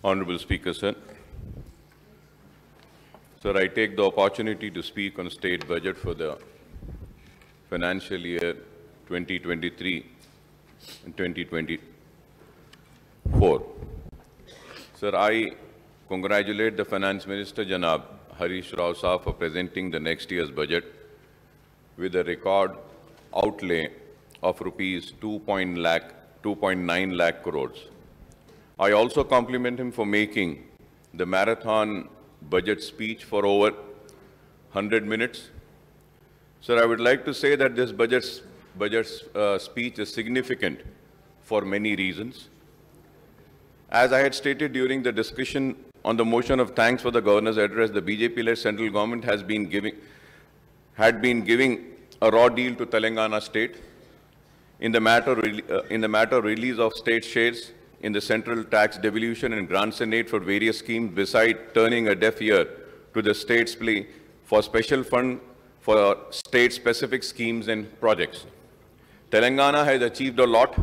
Honorable Speaker, sir. Sir, I take the opportunity to speak on state budget for the financial year 2023 and 2024. Sir, I congratulate the Finance Minister, Janab Harish Rao Saab, for presenting the next year's budget with a record outlay of rupees 2.9 lakh crores. I also compliment him for making the marathon budget speech for over 100 minutes. Sir, I would like to say that this budget speech is significant for many reasons. As I had stated during the discussion on the motion of thanks for the Governor's address, the BJP-led central government had been giving a raw deal to Telangana state in the matter of release of state shares in the central tax devolution and grants and aid for various schemes, beside turning a deaf ear to the state's plea for special fund for state-specific schemes and projects. Telangana has achieved a lot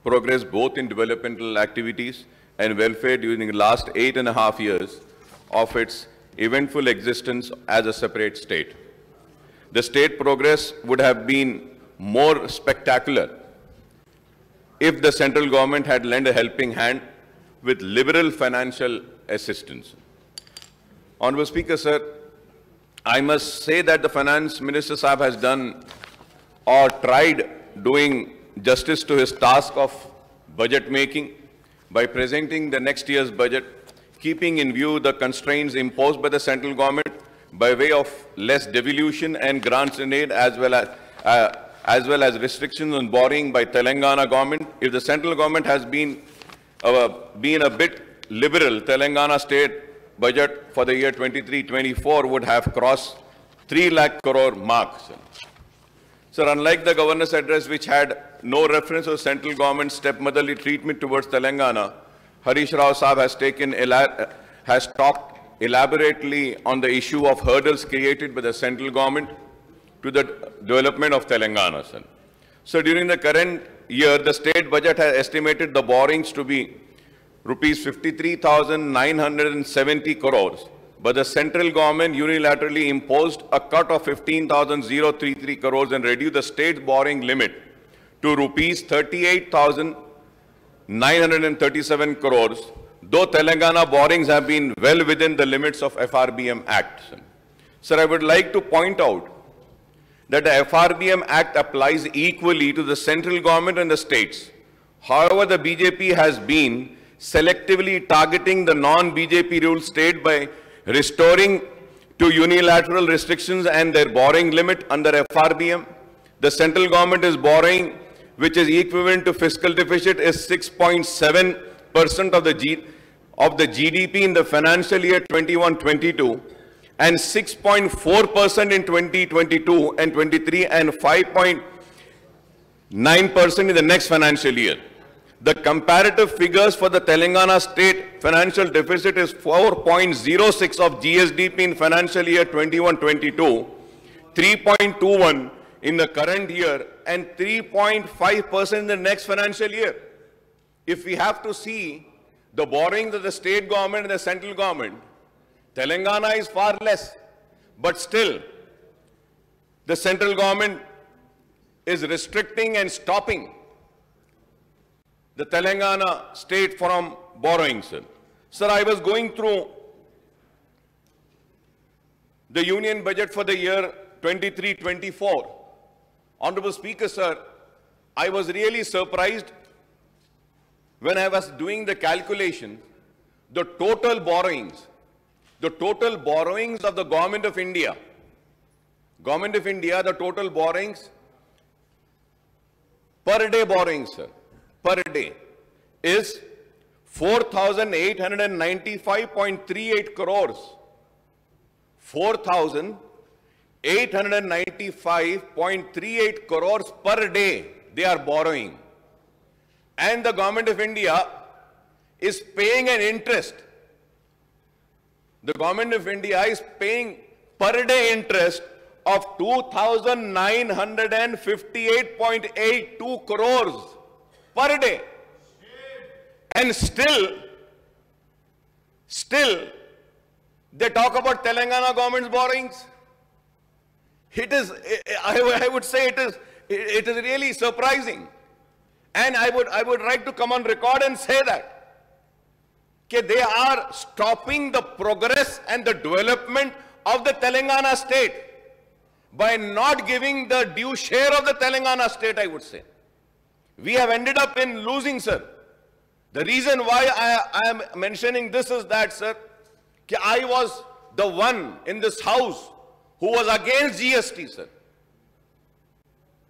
progress both in developmental activities and welfare during the last 8.5 years of its eventful existence as a separate state. The state progress would have been more spectacular if the central government had lent a helping hand with liberal financial assistance. Honorable Speaker, sir, I must say that the Finance Minister Saab has done or tried doing justice to his task of budget making by presenting the next year's budget, keeping in view the constraints imposed by the central government by way of less devolution and grants and aid, as well as restrictions on borrowing by Telangana government. If the central government has been a bit liberal, Telangana state budget for the year 23-24 would have crossed 3 lakh crore mark. Sir, unlike the Governor's address, which had no reference to the central government's stepmotherly treatment towards Telangana, Harish Rao Saab has talked elaborately on the issue of hurdles created by the central government to the development of Telangana. So during the current year, the state budget has estimated the borrowings to be rupees 53,970 crores, but the central government unilaterally imposed a cut of 15,033 crores and reduced the state borrowing limit to rupees 38,937 crores, though Telangana borrowings have been well within the limits of FRBM Act. Sir, I would like to point out that the FRBM Act applies equally to the central government and the states. However, the BJP has been selectively targeting the non-BJP ruled state by restoring to unilateral restrictions and their borrowing limit under FRBM. The central government is borrowing, which is equivalent to fiscal deficit, is 6.7% of the GDP in the financial year 21-22. and 6.4% in 2022 and 23, and 5.9% in the next financial year. The comparative figures for the Telangana state financial deficit is 4.06 of GSDP in financial year 21-22, 3.21 in the current year, and 3.5% in the next financial year. If we have to see the borrowings of the state government and the central government, Telangana is far less, but still the central government is restricting and stopping the Telangana state from borrowing. Sir, I was going through the union budget for the year 23-24. Honorable Speaker, sir, I was really surprised when I was doing the calculation, the total borrowings of the Government of India, the total borrowings, per day borrowings, sir, per day is 4,895.38 crores. 4,895.38 crores per day they are borrowing. And the Government of India is paying an interest. The Government of India is paying per day interest of 2,958.82 crores per day. And still, Still, they talk about Telangana government's borrowings. It is, I would say it is really surprising. And I would like to come on record and say that they are stopping the progress and the development of the Telangana state by not giving the due share of the Telangana state, I would say. We have ended up in losing, sir. The reason why I am mentioning this is that, sir, I was the one in this house who was against GST, sir.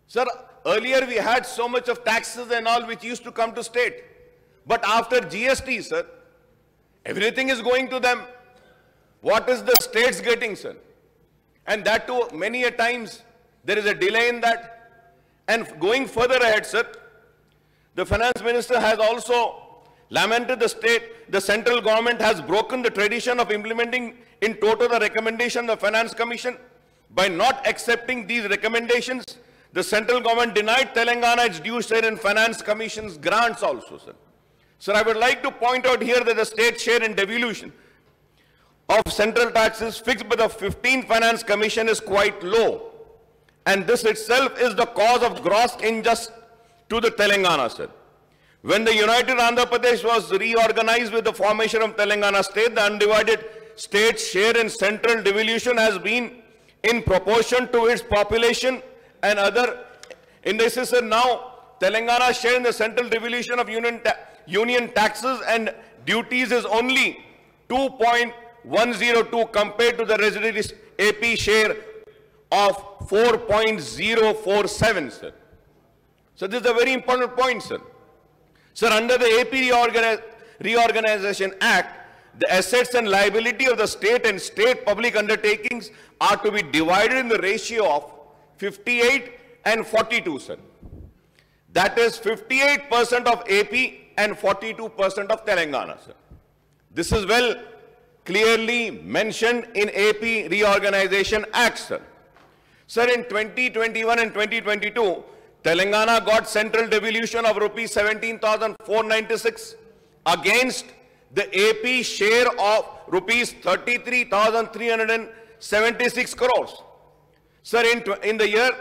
Sir, earlier we had so much of taxes and all which used to come to state. But after GST, sir, everything is going to them. What is the states getting, sir? And that too, many a times, there is a delay in that. And going further ahead, sir, the finance minister has also lamented the central government has broken the tradition of implementing in toto the recommendation of the Finance Commission. By not accepting these recommendations, the central government denied Telangana its due share in Finance Commission's grants also, sir. Sir, I would like to point out here that the state share in devolution of central taxes fixed by the 15th Finance Commission is quite low. And this itself is the cause of gross injustice to the Telangana, sir. When the United Andhra Pradesh was reorganized with the formation of Telangana state, the undivided state share in central devolution has been in proportion to its population and other indices. Sir, now Telangana share in the central devolution of union taxes and duties is only 2.102 compared to the residuary AP share of 4.047, sir. So this is a very important point, sir. Sir, under the AP Reorganization Act, the assets and liability of the state and state public undertakings are to be divided in the ratio of 58 and 42, sir. That is 58% of AP and 42% of Telangana, sir. This is well clearly mentioned in AP Reorganization Act, sir. Sir, in 2021 and 2022, Telangana got central devolution of rupees 17,496 against the AP share of rupees 33,376 crores. Sir, in the year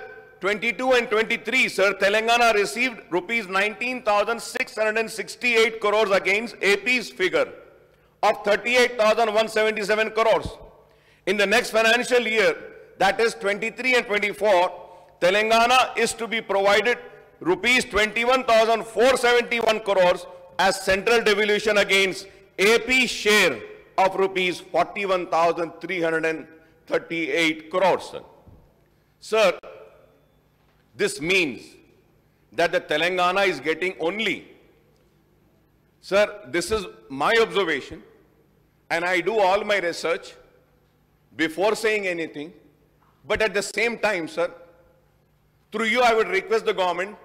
22 and 23, sir, Telangana received rupees 19,668 crores against AP's figure of 38,177 crores. In the next financial year, that is 23 and 24, Telangana is to be provided rupees 21,471 crores as central devolution against AP share of rupees 41,338 crores. Sir. Sir, this means that the Telangana is getting only, sir, this is my observation, and I do all my research before saying anything, but at the same time, sir, through you, I would request the government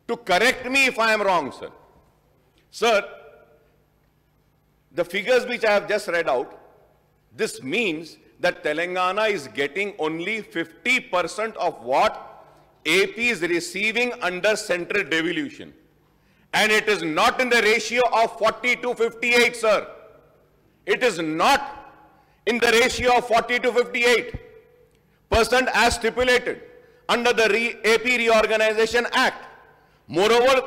to correct me if I am wrong, sir. Sir, the figures which I have just read out, this means that Telangana is getting only 50% of what AP is receiving under central devolution. And it is not in the ratio of 40 to 58, sir. It is not in the ratio of 40 to 58% as stipulated under the AP Reorganization Act. Moreover,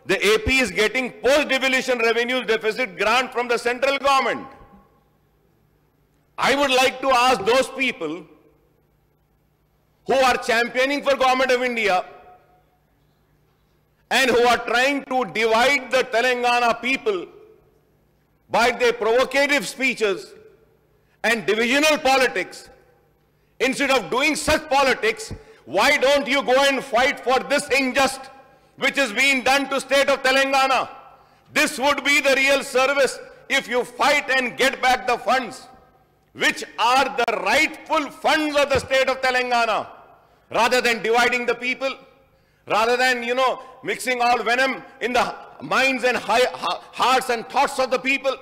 the AP is getting post-devolution revenues deficit grant from the central government. I would like to ask those people who are championing for Government of India and who are trying to divide the Telangana people by their provocative speeches and divisional politics. Instead of doing such politics, why don't you go and fight for this injustice which is being done to state of Telangana? This would be the real service if you fight and get back the funds which are the rightful funds of the state of Telangana, rather than dividing the people, rather than, mixing all venom in the minds and hearts and thoughts of the people.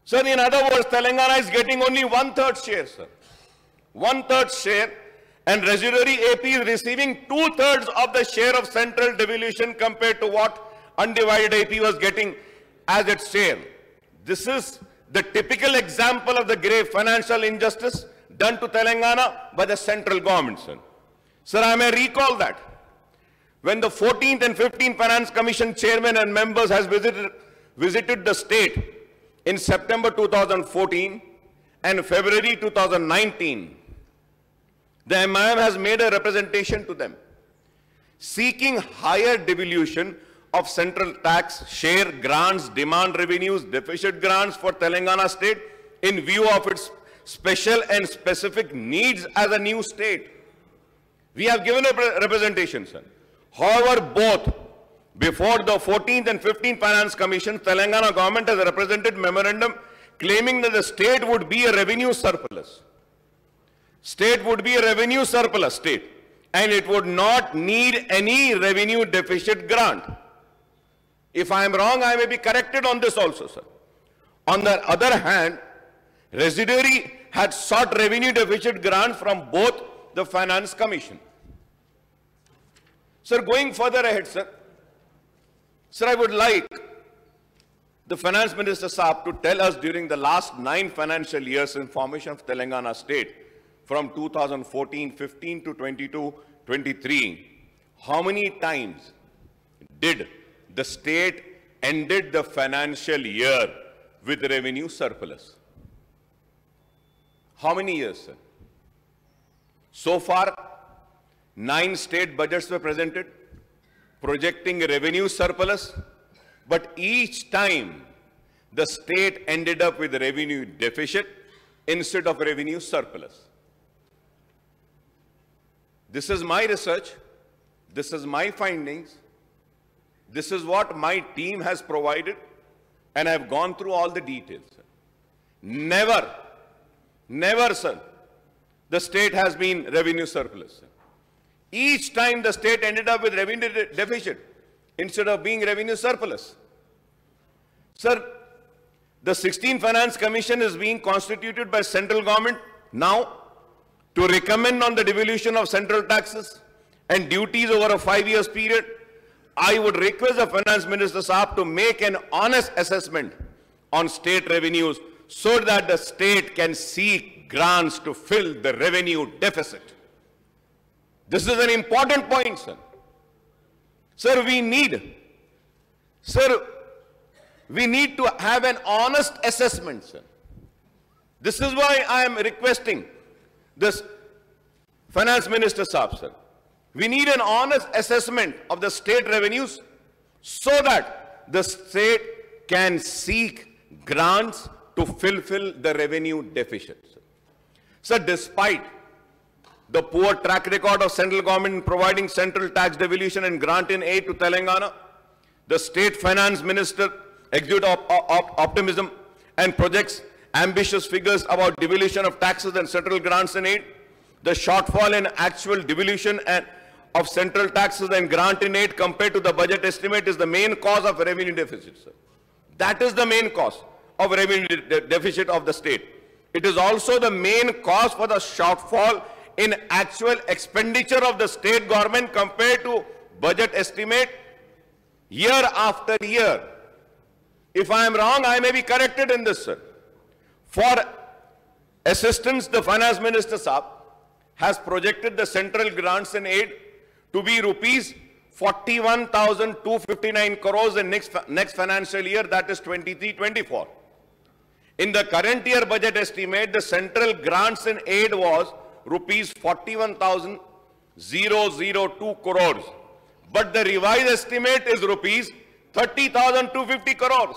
Sir, in other words, Telangana is getting only 1/3 share, sir. 1/3 share, and residuary AP is receiving 2/3 of the share of central devolution compared to what undivided AP was getting as its share. This is the typical example of the grave financial injustice done to Telangana by the central government, sir. Sir, I may recall that when the 14th and 15th Finance Commission chairman and members has visited the state in September 2014 and February 2019, the Aimim has made a representation to them seeking higher devolution of central tax, share, grants, demand revenues, deficit grants for Telangana state in view of its special and specific needs as a new state. We have given a representation, sir. However, both before the 14th and 15th Finance Commission, Telangana government has represented memorandum claiming that the state would be a revenue surplus. State would be a revenue surplus state, and it would not need any revenue deficit grant. If I am wrong, I may be corrected on this also, sir. On the other hand, residuary had sought revenue deficit grant from both the Finance Commission. Sir, going further ahead, sir, I would like the Finance Minister Saab to tell us during the last 9 financial years in formation of Telangana state, from 2014-15 to 22-23, how many times did the state ended the financial year with revenue surplus? How many years, sir? So far, 9 state budgets were presented, projecting a revenue surplus, but each time the state ended up with a revenue deficit instead of revenue surplus. This is my research, this is my findings, this is what my team has provided, and I have gone through all the details. Never, sir, the state has been revenue surplus, sir. Each time the state ended up with revenue deficit instead of being revenue surplus. Sir, the 16th Finance Commission is being constituted by central government now to recommend on the devolution of central taxes and duties over a 5 years period. I would request the Finance Minister Saab to make an honest assessment on state revenues so that the state can seek grants to fill the revenue deficit. This is an important point, sir. Sir, we need to have an honest assessment, sir. This is why I am requesting this Finance Minister Saab, sir. We need an honest assessment of the state revenues so that the state can seek grants to fulfill the revenue deficit. Sir, despite the poor track record of central government in providing central tax devolution and grant in aid to Telangana, the state finance minister exudes optimism and projects ambitious figures about devolution of taxes and central grants in aid. The shortfall in actual devolution of central taxes and grant in aid compared to the budget estimate is the main cause of revenue deficit, sir. That is the main cause of revenue deficit of the state. It is also the main cause for the shortfall in actual expenditure of the state government compared to budget estimate year after year. If I am wrong, I may be corrected in this, sir. For assistance, the Finance Minister Saab has projected the central grants and aid to be rupees 41,259 crores in next financial year, that is 23-24. In the current year budget estimate, the central grants and aid was rupees 41,002 crores. But the revised estimate is rupees 30,250 crores.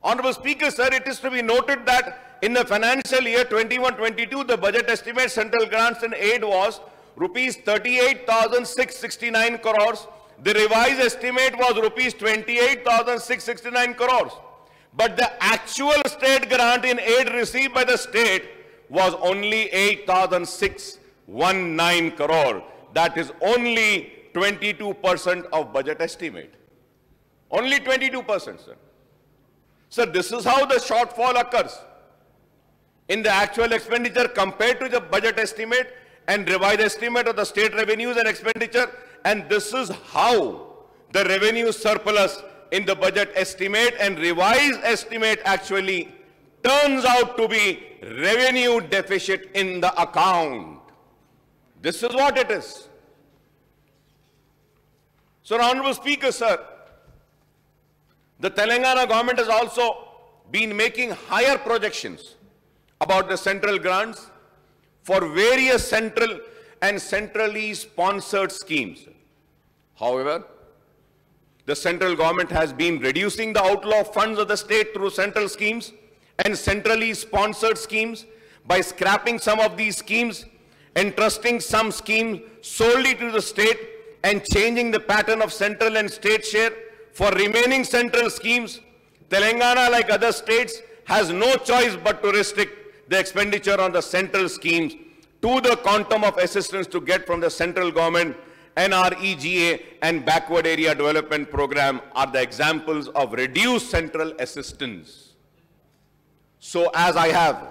Honorable Speaker, sir, it is to be noted that in the financial year 21-22, the budget estimate central grants and aid was rupees 38,669 crores. The revised estimate was rupees 28,669 crores. But the actual state grant in aid received by the state was only 8,619 crore. That is only 22% of budget estimate. Only 22%, sir. Sir, this is how the shortfall occurs in the actual expenditure compared to the budget estimate and revised estimate of the state revenues and expenditure. And this is how the revenue surplus in the budget estimate and revised estimate actually turns out to be revenue deficit in the account. This is what it is. So, Honorable Speaker, sir, the Telangana government has also been making higher projections about the central grants for various central and centrally sponsored schemes. However, the central government has been reducing the outflow of funds of the state through central schemes and centrally sponsored schemes by scrapping some of these schemes, entrusting some schemes solely to the state and changing the pattern of central and state share. For remaining central schemes, Telangana, like other states, has no choice but to restrict the expenditure on the central schemes to the quantum of assistance to get from the central government. NREGA and Backward Area Development Program are the examples of reduced central assistance. So, as I have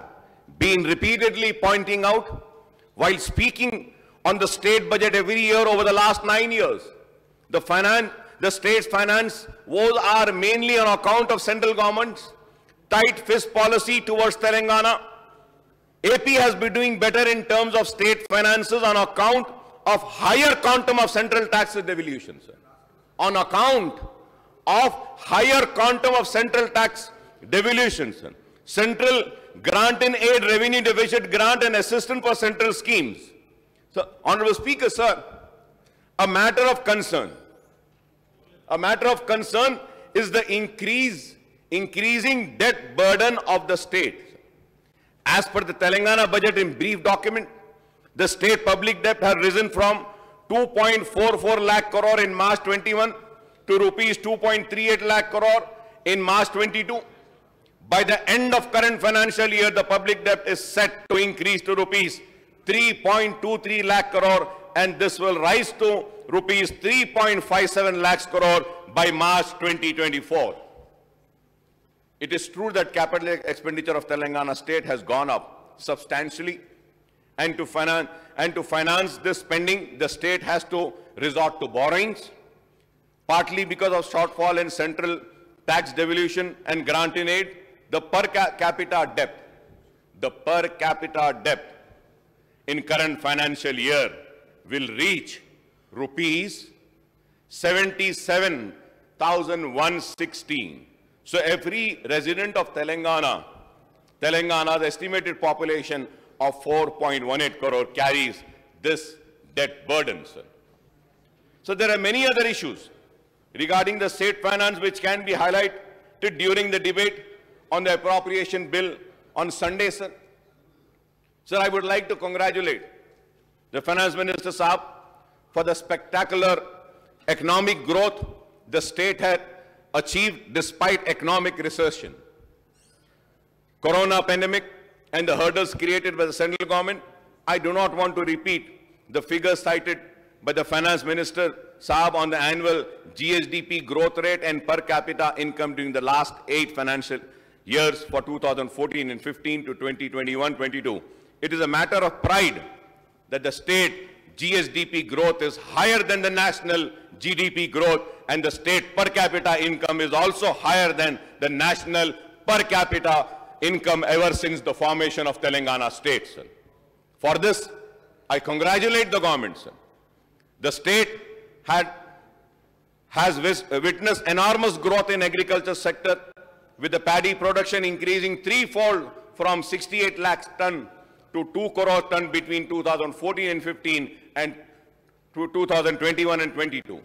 been repeatedly pointing out, while speaking on the state budget every year over the last 9 years, the state's finance woes are mainly on account of central government's tight fist policy towards Telangana. AP has been doing better in terms of state finances on account of higher quantum of central taxes devolution, sir. On account of higher quantum of central tax devolution, sir. Central grant in aid, revenue deficit grant and assistance for central schemes. So, Honorable Speaker, sir, a matter of concern is the increasing debt burden of the state. As per the Telangana budget in brief document, the state public debt has risen from 2.44 lakh crore in March 21 to rupees 2.38 lakh crore in March 22. By the end of current financial year, the public debt is set to increase to rupees 3.23 lakh crore, and this will rise to rupees 3.57 lakhs crore by March 2024. It is true that capital expenditure of Telangana state has gone up substantially. And to finance this spending, the state has to resort to borrowings, partly because of shortfall in central tax devolution and grant in aid. The per capita debt in current financial year will reach rupees 77,116. So every resident of Telangana's estimated population of 4.18 crore carries this debt burden, sir. So there are many other issues regarding the state finance which can be highlighted during the debate on the appropriation bill on Sunday, sir. Sir, I would like to congratulate the Finance Minister Saab for the spectacular economic growth the state had achieved despite economic recession. Corona pandemic and the hurdles created by the central government, I do not want to repeat the figures cited by the Finance Minister Saab on the annual GSDP growth rate and per capita income during the last 8 financial years for 2014 and 15 to 2021-22. It is a matter of pride that the state GSDP growth is higher than the national GDP growth, and the state per capita income is also higher than the national per capita income ever since the formation of Telangana state, sir. For this, I congratulate the government, sir. The state has witnessed enormous growth in agriculture sector, with the paddy production increasing threefold from 68 lakhs ton to 2 crore ton between 2014 and 15 and to 2021 and 22.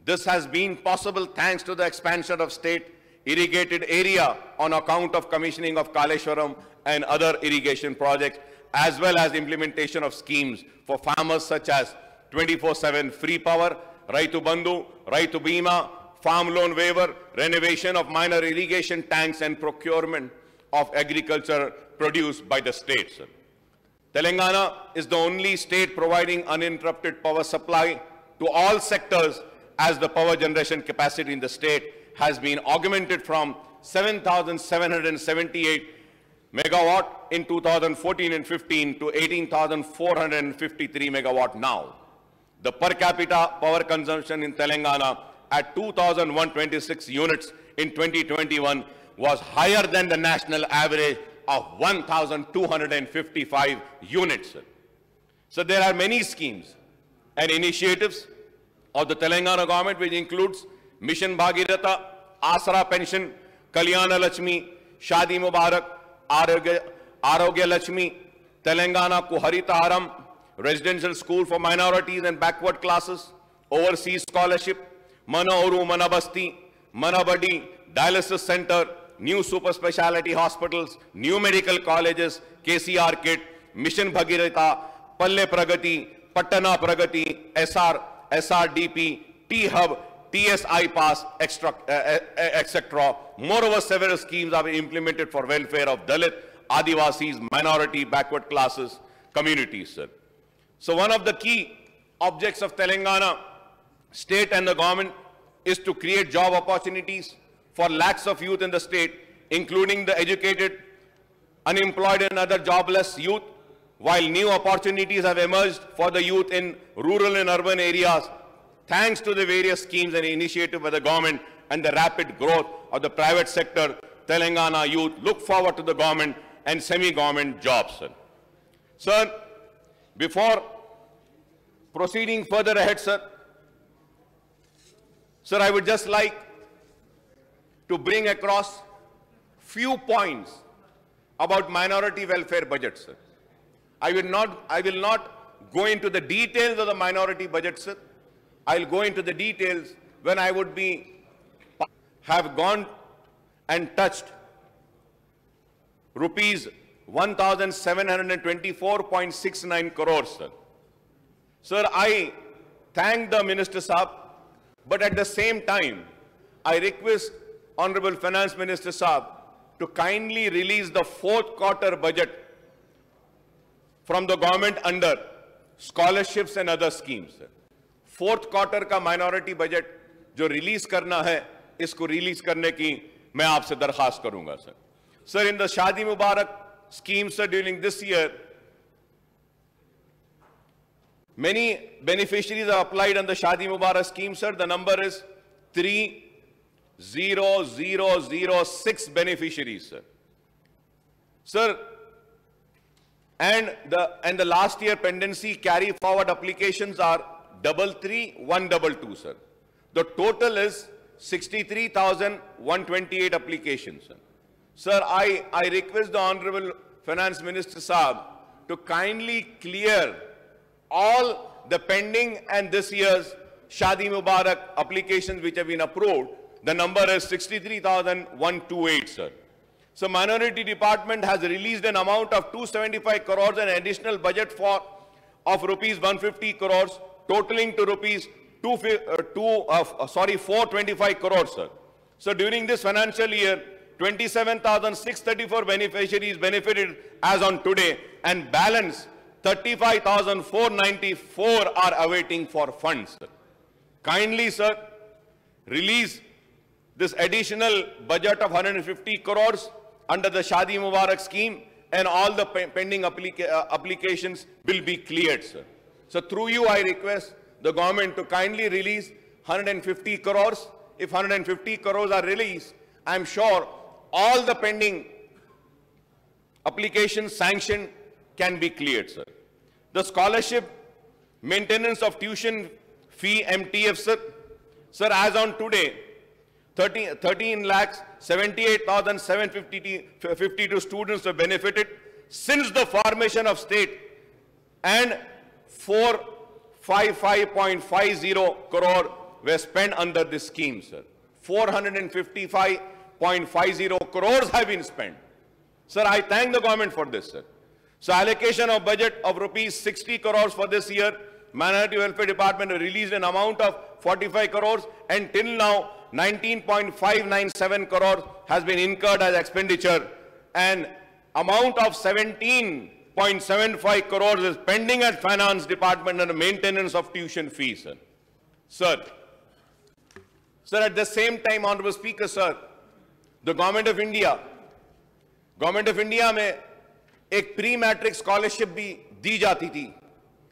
This has been possible thanks to the expansion of state irrigated area on account of commissioning of Kaleshwaram and other irrigation projects, as well as implementation of schemes for farmers such as 24/7 free power, Raitu Bandhu, Raitu Bima, farm loan waiver, renovation of minor irrigation tanks, and procurement of agriculture produce by the state, sir. Telangana is the only state providing uninterrupted power supply to all sectors, as the power generation capacity in the state has been augmented from 7,778 megawatt in 2014 and 15 to 18,453 megawatt now. The per capita power consumption in Telangana at 2,126 units in 2021 was higher than the national average of 1,255 units. So there are many schemes and initiatives of the Telangana government, which includes Mission Bhagirath, Asra Pension, Kalyana Lakshmi, Shadi Mubarak, Arogya Lakshmi, Telangana Kuharitaharam, Residential School for Minorities and Backward Classes, Overseas Scholarship, Mana Oru, Mana Basti, Mana Badi, Dialysis Center, new super speciality hospitals, new medical colleges, KCR Kit, Mission Bhagirath, Palle Pragati, Patana Pragati, SRDP, T-Hub, TSI Pass, etc. Moreover, several schemes are implemented for welfare of Dalit, Adivasis, minority, backward classes, communities, sir. So one of the key objects of Telangana state and the government is to create job opportunities for lakhs of youth in the state, including the educated, unemployed and other jobless youth, while new opportunities have emerged for the youth in rural and urban areas, thanks to the various schemes and initiatives by the government and the rapid growth of the private sector. Telangana youth look forward to the government and semi-government jobs, sir. Sir, before proceeding further ahead, sir, I would just like to bring across few points about minority welfare budget, sir. I will not go into the details of the minority budget, sir. I'll go into the details when I would have gone and touched rupees 1,724.69 crores, sir. Sir, I thank the Minister Saab, but at the same time, I request Honorable Finance Minister Saab to kindly release the fourth quarter budget from the government under scholarships and other schemes, sir. Fourth quarter का minority budget जो release करना है, इसको release करने की मैं आपसे दरखास्त करूंगा, sir. Sir, in the Shadi Mubarak scheme, sir, during this year, many beneficiaries are applied on the Shadi Mubarak scheme, sir. The number is 30,006 beneficiaries, sir. Sir, and the last year pendency carry forward applications are 33,122, sir. The total is 63,128 applications, sir. Sir, I request the Honorable Finance Minister Saab to kindly clear all the pending and this year's Shadi Mubarak applications which have been approved. The number is 63,128, sir. So Minority Department has released an amount of 275 crores and additional budget of rupees 150 crores, totaling to rupees 425 crores, sir. So during this financial year, 27,634 beneficiaries benefited as on today, and balance 35,494 are awaiting for funds, sir. Kindly, sir, release this additional budget of 150 crores under the Shadi Mubarak scheme, and all the pending applications will be cleared, sir. So through you, I request the government to kindly release 150 crores. If 150 crores are released, I'm sure all the pending applications sanctioned can be cleared, sir. The scholarship maintenance of tuition fee MTF, sir. Sir, as on today, 13,78,752 students have benefited since the formation of state, and 455.50 crore were spent under this scheme, sir. 455.50 crores have been spent. Sir, I thank the government for this, sir. So allocation of budget of rupees 60 crores for this year. Minority Welfare Department released an amount of 45 crores, and till now 19.597 crores has been incurred as expenditure, and amount of 17.75 crores is pending at Finance Department under maintenance of tuition fees, sir. Sir, at the same time, Honorable Speaker, sir, the Government of India में एक pre matric scholarship भी दी जाती थी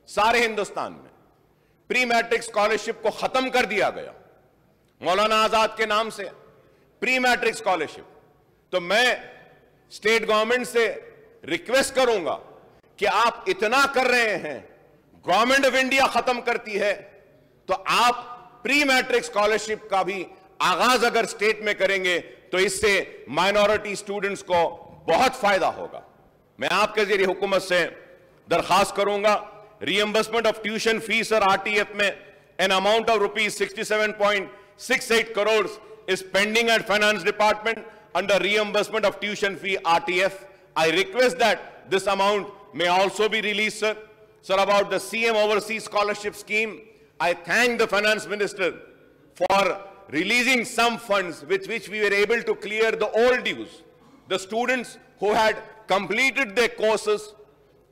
सारे हिंदुस्तान में. Pre matric scholarship को खत्म कर दिया गया. मौलाना आजाद के नाम से प्री मैट्रिक स्कॉलरशिप। तो मैं स्टेट गवर्नमेंट से रिक्वेस्ट करूंगा कि आप इतना कर रहे हैं, गवर्नमेंट ऑफ इंडिया खत्म करती है, तो आप प्री मैट्रिक स्कॉलरशिप का भी आगाज अगर स्टेट में करेंगे तो इससे माइनॉरिटी स्टूडेंट्स को बहुत फायदा होगा। मैं आपके जरिए हुकूमत से दरखास्त करूंगा, रीएम्बर्समेंट ऑफ ट्यूशन फीस और आरटीएफ में an amount of rupees 67.68 crores is pending at finance department under reimbursement of tuition fee RTF. I request that this amount may also be released, sir. Sir, about the CM Overseas Scholarship Scheme, I thank the finance minister for releasing some funds with which we were able to clear the old dues. The students who had completed their courses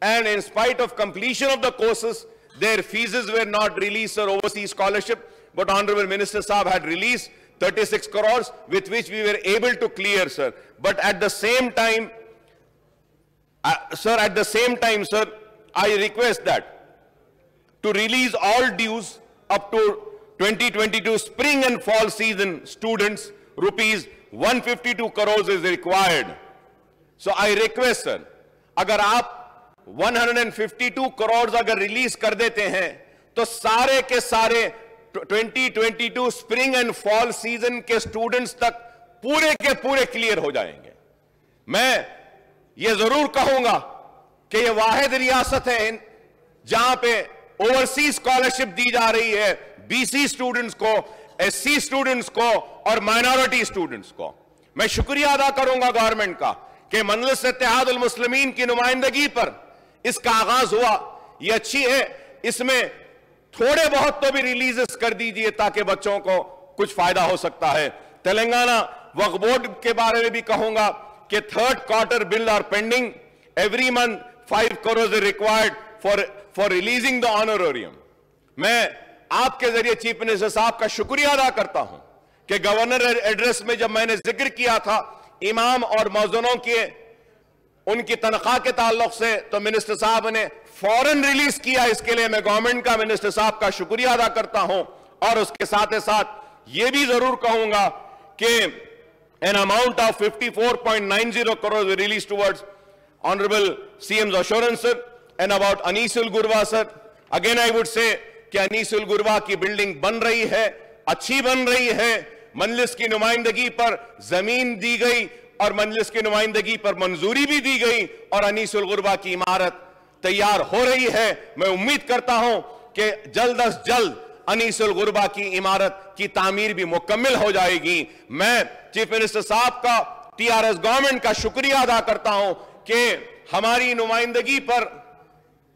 and in spite of completion of the courses, their fees were not released, sir, overseas scholarship, but Honorable Minister Saab had released 36 crores with which we were able to clear, sir. But at the same time, sir, I request that to release all dues up to 2022 spring and fall season students, rupees 152 crores is required. So I request, sir, अगर आप 152 करोड़ अगर release कर देते हैं तो सारे के सारे 2022 स्प्रिंग एंड फॉल सीजन के स्टूडेंट्स तक पूरे के पूरे क्लियर हो जाएंगे। मैं ये जरूर कहूंगा कि ये वाहिद रियासत है जहां पे ओवरसीज स्कॉलरशिप दी जा रही है बीसी स्टूडेंट्स को, एससी स्टूडेंट्स को और माइनॉरिटी स्टूडेंट्स को। मैं शुक्रिया अदा करूंगा गवर्नमेंट का कि मजलिस-ए-इत्तेहादुल मुस्लिमीन की नुमाइंदगी पर इसका आगाज हुआ, ये अच्छी है। इसमें थोड़े बहुत तो भी रिलीजेस कर दीजिए ताकि बच्चों को कुछ फायदा हो सकता है। तेलंगाना वक्फ बोर्ड के बारे में भी कहूंगा कि third quarter bill are pending, every month 5 crore is required for releasing the honorarium. मैं आपके जरिए चीफ मिनिस्टर साहब का शुक्रिया अदा करता हूं कि गवर्नर एड्रेस में जब मैंने जिक्र किया था इमाम और मौज़िनों के उनकी तनख्वाह के ताल्लुक से, तो मिनिस्टर साहब ने फौरन रिलीज किया। इसके लिए मैं गवर्नमेंट का, मिनिस्टर साहब का शुक्रिया अदा करता हूं। और उसके साथ ही साथ यह भी जरूर कहूंगा कि an amount of 54.90 crore release towards honourable CM's assurance and about Anisul Gurwa sir. Again I would say कि अनीसुल गुरवा की बिल्डिंग बन रही है, अच्छी बन रही है। मजलिस की नुमाइंदगी पर जमीन दी गई और मजलिस की नुमाइंदगी पर मंजूरी भी दी गई और अनीसुल गुरबा की इमारत तैयार हो रही है। मैं उम्मीद करता हूं कि जल्द अज जल्द अनीसुल गुरबा की इमारत की तामीर भी मुकम्मल हो जाएगी। मैं चीफ मिनिस्टर साहब का, टीआरएस गवर्नमेंट का शुक्रिया अदा करता हूं कि हमारी नुमाइंदगी पर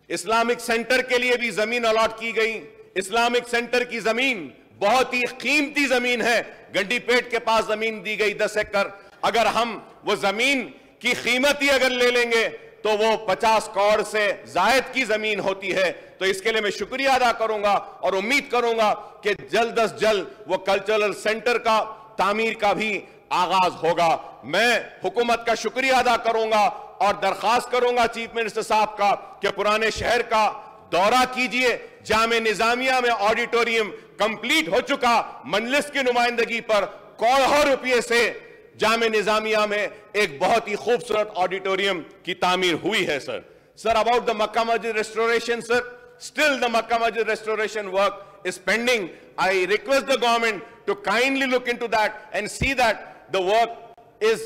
इस्लामिक सेंटर के लिए भी जमीन अलॉट की गई। इस्लामिक सेंटर की जमीन बहुत ही कीमती जमीन है। गंडीपेट के पास जमीन दी गई 10 एकड़। अगर हम वो जमीन की कीमत ही अगर ले लेंगे तो वो 50 करोड़ से जायद की जमीन होती है। तो इसके लिए मैं शुक्रिया अदा करूंगा और उम्मीद करूंगा कि जल्द अज जल्द वो कल्चरल सेंटर का तामीर का भी आगाज होगा। मैं हुकूमत का शुक्रिया अदा करूंगा और दरखास्त करूंगा चीफ मिनिस्टर साहब का कि पुराने शहर का दौरा कीजिए। जामे निजामिया में ऑडिटोरियम कंप्लीट हो चुका, मजलिस की नुमाइंदगी पर करोड़ों रुपये से जामे निजामिया में एक बहुत ही खूबसूरत ऑडिटोरियम की तामीर हुई है सर। सर, अबाउट द मक्का मस्जिद restoration sir, still the Makkah Masjid restoration work is pending. I request the government to kindly look into that and see that the work is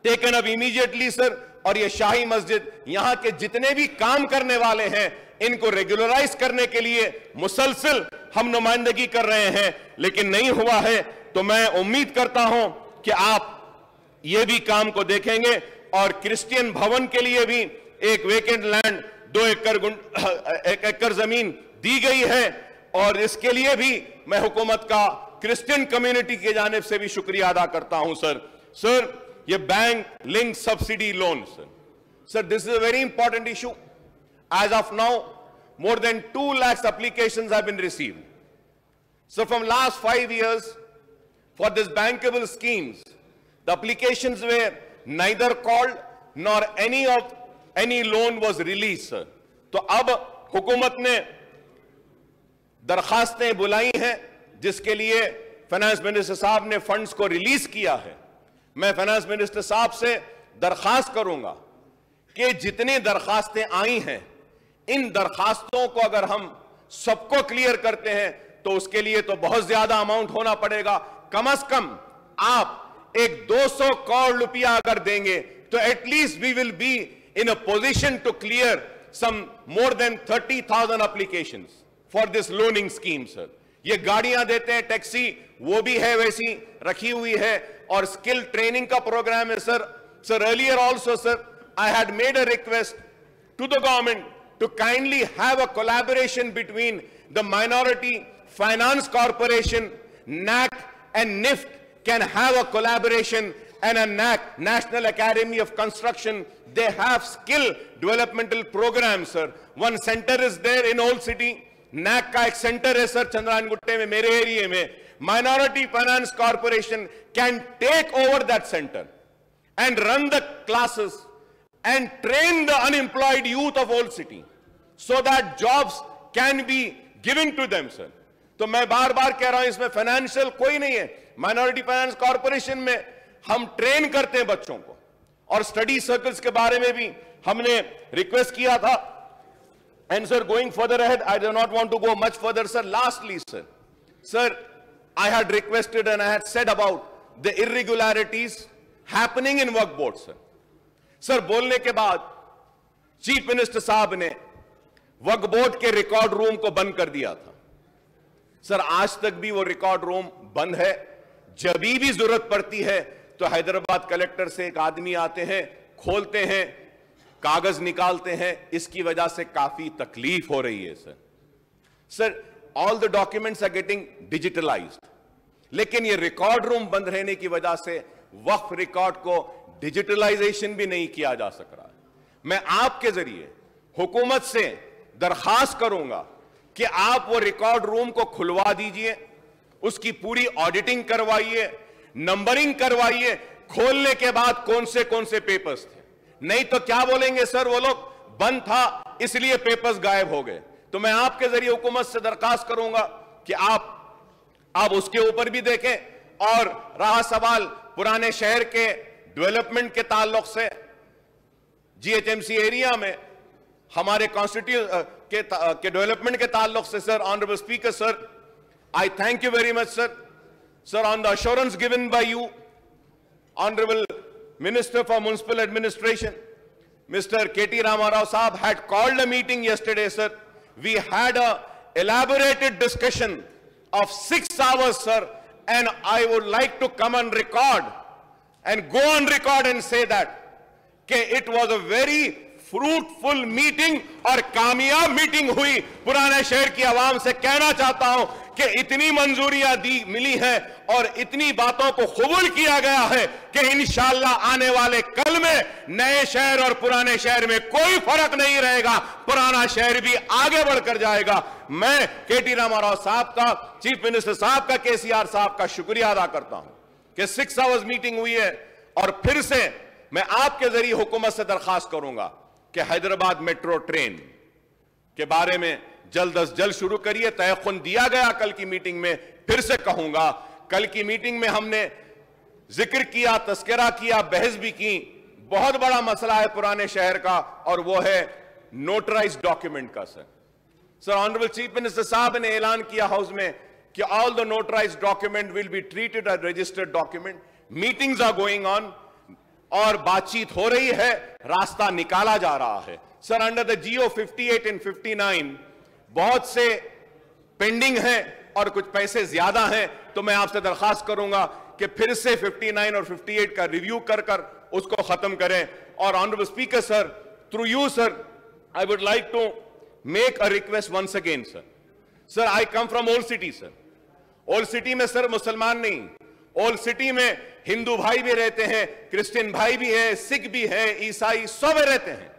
taken up immediately sir. और ये शाही मस्जिद यहाँ के जितने भी काम करने वाले हैं इनको रेगुलराइज करने के लिए मुसलसल हम नुमाइंदगी कर रहे हैं, लेकिन नहीं हुआ है। तो मैं उम्मीद करता हूं कि आप ये भी काम को देखेंगे। और क्रिश्चियन भवन के लिए भी एक वेकेंट लैंड 2 एकड़ जमीन दी गई है और इसके लिए भी मैं हुकूमत का क्रिश्चियन कम्युनिटी की जानिब से भी शुक्रिया अदा करता हूं सर। सर, ये bank link subsidy loan sir, this is a very important issue. As of now more than 2 lakhs applications have been received. So from last 5 years for this bankable schemes, the applications were neither called nor any loan was released sir. तो अब हुकूमत ने दरखास्तें बुलाई हैं जिसके लिए finance minister साहब ने फंड्स को रिलीज किया है, मैं फाइनेंस मिनिस्टर साहब से दरखास्त करूंगा कि जितनी दरखास्तें आई हैं, इन दरखास्तों को अगर हम सबको क्लियर करते हैं तो उसके लिए तो बहुत ज्यादा अमाउंट होना पड़ेगा। कम से कम आप एक 200 करोड़ रुपया अगर देंगे तो at least we will be in a position to clear some more than 30,000 applications for this loaning scheme sir. ये गाड़ियां देते हैं, टैक्सी वो भी है वैसी रखी हुई है, और स्किल ट्रेनिंग का प्रोग्राम है sir. Sir earlier also sir, I had made a request to the government to kindly have a collaboration between the Minority Finance Corporation, NAC and NIFT can have a collaboration, and a NAC, National Academy of Construction, they have skill developmental programs sir. One center is there in Old City, NAC का एक centre है sir Chandrayaan Gutte में, मेरे area में। Minority Finance Corporation can take over that center and run the classes and train the unemployed youth of Old City so that jobs can be given to them sir। तो मैं बार बार कह रहा हूं, इसमें financial कोई नहीं है। माइनॉरिटी फाइनेंस कॉर्पोरेशन में हम ट्रेन करते हैं बच्चों को, और स्टडी सर्कल्स के बारे में भी हमने रिक्वेस्ट किया था। And sir, going further ahead, I do not want to go much further, sir. Lastly, sir, I had requested and I had said about the irregularities happening in work board, sir. Sir, बोलने के बाद chief minister साहब ने work board के record room को बंद कर दिया था। सर, आज तक भी वो रिकॉर्ड रूम बंद है। जब भी जरूरत पड़ती है तो हैदराबाद कलेक्टर से एक आदमी आते हैं, खोलते हैं, कागज निकालते हैं। इसकी वजह से काफी तकलीफ हो रही है sir. All the documents are getting digitalized, लेकिन ये रिकॉर्ड रूम बंद रहने की वजह से वक्फ रिकॉर्ड को डिजिटलाइजेशन भी नहीं किया जा सक रहा। मैं आपके जरिए हुकूमत से दरखास्त करूंगा कि आप वो रिकॉर्ड रूम को खुलवा दीजिए, उसकी पूरी ऑडिटिंग करवाइए, नंबरिंग करवाइए, खोलने के बाद कौन से पेपर्स थे। नहीं तो क्या बोलेंगे सर, वो लोग बंद था इसलिए पेपर्स गायब हो गए। तो मैं आपके जरिए हुकूमत से दरखास्त करूंगा कि आप उसके ऊपर भी देखें। और रहा सवाल पुराने शहर के डेवलपमेंट के ताल्लुक से, जीएचएमसी एरिया में हमारे कॉन्स्टिट्यूट के डेवलपमेंट के ताल्लुक से sir, honourable speaker sir, I thank you very much sir on the assurance given by you, honourable Minister for Municipal Administration, Mr. K.T. Ramarao Saab had called a meeting yesterday, sir. We had a elaborated discussion of 6 hours, sir, and I would like to come on record and go on record and say that it was a very fruitful meeting और कामयाब meeting हुई। पुराने शहर की आवाम से कहना चाहता हूं कि इतनी मंजूरियां मिली हैं और इतनी बातों को कबूल किया गया है कि इंशाअल्लाह आने वाले कल में नए शहर और पुराने शहर में कोई फर्क नहीं रहेगा, पुराना शहर भी आगे बढ़कर जाएगा। मैं केटी रामाराव साहब का, चीफ मिनिस्टर साहब का, केसीआर साहब का शुक्रिया अदा करता हूं कि 6 आवर्स मीटिंग हुई है। और फिर से मैं आपके जरिए हुकूमत से दरखास्त करूंगा कि हैदराबाद मेट्रो ट्रेन के बारे में जल्द अज जल्द शुरू करिए। तयख्खुन दिया गया कल की मीटिंग में, फिर से कहूंगा, कल की मीटिंग में हमने जिक्र किया, तस्करा किया, बहस भी की। बहुत बड़ा मसला है पुराने शहर का, और वो है नोटराइज्ड डॉक्यूमेंट का। सर ऑनरेबल चीफ मिनिस्टर साहब ने ऐलान किया हाउस में कि all the notarized document will be treated as registered document. Meetings are going on और बातचीत हो रही है, रास्ता निकाला जा रहा है। Sir under the GO 58 and 59 बहुत से पेंडिंग हैं और कुछ पैसे ज्यादा हैं, तो मैं आपसे दरखास्त करूंगा कि फिर से 59 और 58 का रिव्यू कर उसको खत्म करें। और honourable speaker sir, through you sir, I would like to make a request once again sir. I come from old city sir. Old city में सर मुसलमान नहीं, ओल्ड सिटी में हिंदू भाई भी रहते हैं, क्रिश्चियन भाई भी है, सिख भी है, ईसाई सब रहते हैं।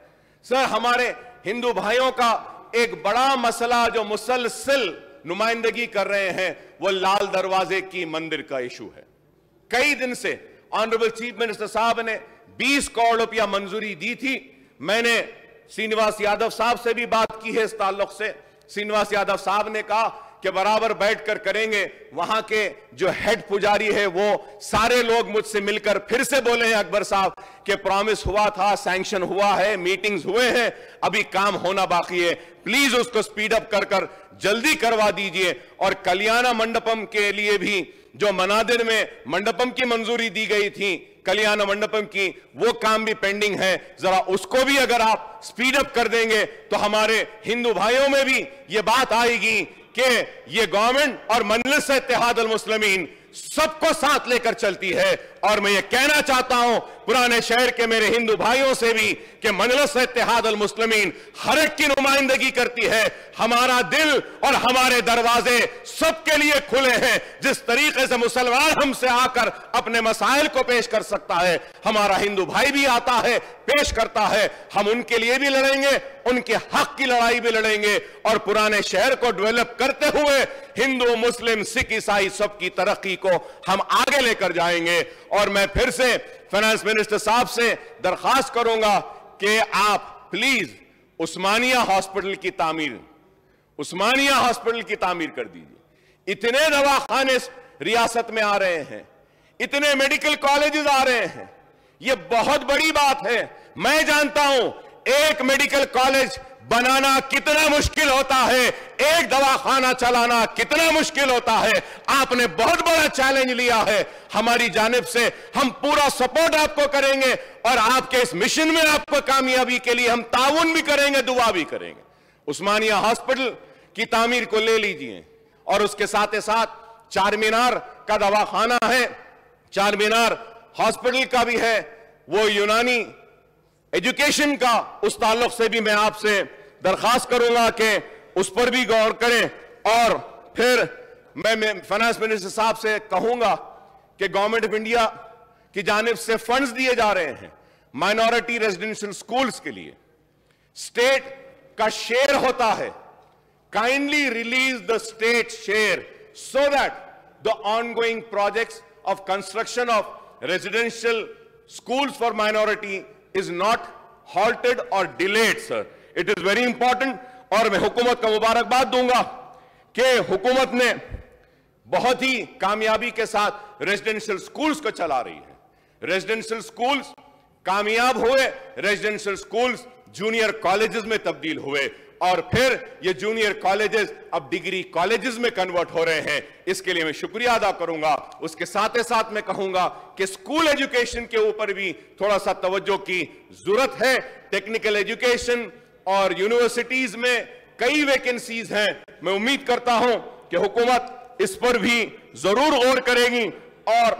सर हमारे हिंदू भाइयों का एक बड़ा मसला जो मुसलसल नुमाइंदगी कर रहे हैं, वो लाल दरवाजे की मंदिर का इशू है। कई दिन से ऑनरेबल चीफ मिनिस्टर साहब ने 20 करोड़ रुपया मंजूरी दी थी। मैंने श्रीनिवास यादव साहब से भी बात की है इस ताल्लुक से। श्रीनिवास यादव साहब ने कहा کہ برابر بیٹھ کر کریں گے. وہاں کے جو ہیڈ پجاری ہے وہ سارے لوگ مجھ سے مل کر پھر سے بولے ہیں اکبر صاحب کہ پرامس ہوا تھا, سینکشن ہوا ہے, میٹنگز ہوئے ہیں, ابھی کام ہونا باقی ہے, پلیز اس کو سپیڈ اپ کر جلدی کروا دیجئے. اور کلیانہ منڈپم کے لیے بھی جو منادر میں منڈپم کی منظوری دی گئی تھی, کلیانہ منڈپم کی, وہ کام بھی پینڈنگ ہے. ذرا اس کو بھی اگر آپ سپیڈ اپ کر دیں گے تو ہمارے ہندو بھائیوں میں بھی یہ بات آئے گی کہ یہ گورنمنٹ اور مجلس-e-اتحاد المسلمین سب کو ساتھ لے کر چلتی ہے. اور میں یہ کہنا چاہتا ہوں پرانے شہر کے میرے ہندو بھائیوں سے بھی کہ مجلس-e-اتحاد المسلمین ہر ایک کی نمائندگی کرتی ہے. ہمارا دل اور ہمارے دروازے سب کے لیے کھلے ہیں. جس طریقے سے مسلمان ہم سے آ کر اپنے مسائل کو پیش کر سکتا ہے, ہمارا ہندو بھائی بھی آتا ہے, پیش کرتا ہے. ہم ان کے لیے بھی لڑیں گے, ان کے حق کی لڑائی بھی لڑیں گے, اور پرانے شہر کو ڈیولپ کرتے ہوئے ہندو, مسلم, سکھ, عیسائی سب کی ترقی کو ہم آگے لے کر جائیں گے. اور میں پھر سے فائنانس منسٹر صاحب سے درخواست کروں گا کہ آپ پلیز عثمانیہ ہاسپٹل کی تعمیر کر دیجئے. اتنے دواخانے ریاست میں آ رہے ہیں, اتنے میڈیکل کالجز آ رہے ہیں, یہ بہت بڑی بات ہے. میں جانتا ہوں ایک میڈیکل کالج بنانا کتنا مشکل ہوتا ہے, ایک دواخانہ چلانا کتنا مشکل ہوتا ہے. آپ نے بہت بڑا چیلنج لیا ہے. ہماری جانب سے ہم پورا سپورٹ آپ کو کریں گے, اور آپ کے اس مشن میں آپ کو کامیابی کے لیے ہم تعاون بھی کریں گے, دعا بھی کریں گے. عثمانیہ ہاسپٹل کی تعمیر کو لے لیجئے, اور اس کے ساتھ ساتھ چار مینار کا دواخانہ ہے, چار مینار ہاسپٹل کا بھی ہے, وہ یونانی ایجوکیشن کا, اس تعلق سے بھی میں آپ سے درخواست کروں گا کہ اس پر بھی غور کریں. اور پھر میں فائنانس منسٹر صاحب سے کہوں گا کہ گورنمنٹ آف انڈیا کی جانب سے فنڈز دیے جا رہے ہیں مائنورٹی ریزیڈنشل سکولز کے لیے, اسٹیٹ کا شیئر ہوتا ہے. Kindly release the state share so that the ongoing projects of construction of residential schools for minority is not halted or delayed, sir. It is very important. اور میں حکومت کا مبارکباد دوں گا کہ حکومت نے بہت ہی کامیابی کے ساتھ ریزیڈنشل سکولز کو چلا رہی ہے. ریزیڈنشل سکولز کامیاب ہوئے, ریزیڈنشل سکولز جونیئر کالجز میں تبدیل ہوئے, اور پھر یہ جونیئر کالجز اب ڈگری کالجز میں کنورٹ ہو رہے ہیں. اس کے لیے میں شکریہ ادا کروں گا. اس کے ساتھ ساتھ میں کہوں گا کہ اسکول ایجوکیشن کے اوپر بھی تھوڑا سا توجہ کی ضرورت ہے. ٹیکنیکل ایجوکیشن اور یونیورسٹیز میں کئی ویکنسیز ہیں. میں امید کرتا ہوں کہ حکومت اس پر بھی ضرور غور کرے گی. اور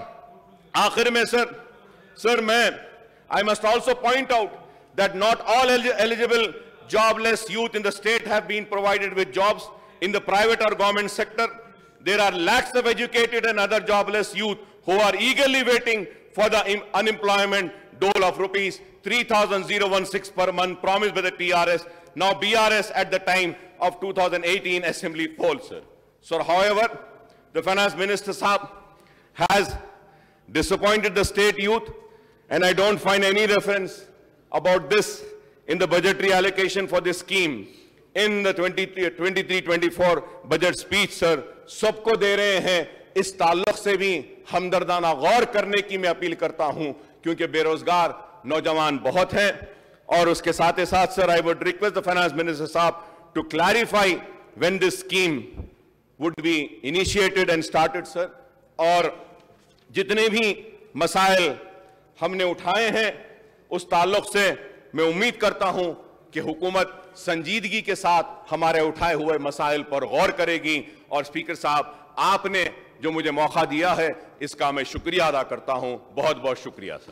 آخر میں سر میں I must also point out that not all eligible jobless youth in the state have been provided with jobs in the private or government sector. There are lakhs of educated and other jobless youth who are eagerly waiting for the unemployment dole of rupees 3,016 per month promised by the TRS, now BRS at the time of 2018 Assembly poll, sir. So, however, the Finance Minister Sahab has disappointed the state youth, and I don't find any reference about this in the budgetary allocation for this scheme in the 23-24 budget speech, sir. سب کو دے رہے ہیں. اس تعلق سے بھی ہمدردانہ غور کرنے کی میں اپیل کرتا ہوں, کیونکہ بے روزگار نوجوان بہت ہیں. اور اس کے ساتھ سر, I would request the Finance Minister Sahab to clarify when this scheme would be initiated and started, sir. اور جتنے بھی مسائل ہم نے اٹھائے ہیں اس تعلق سے میں امید کرتا ہوں کہ حکومت سنجیدگی کے ساتھ ہمارے اٹھائے ہوئے مسائل پر غور کرے گی. اور اسپیکر صاحب, آپ نے جو مجھے موقع دیا ہے اس کا میں شکریہ ادا کرتا ہوں. بہت بہت شکریہ سر.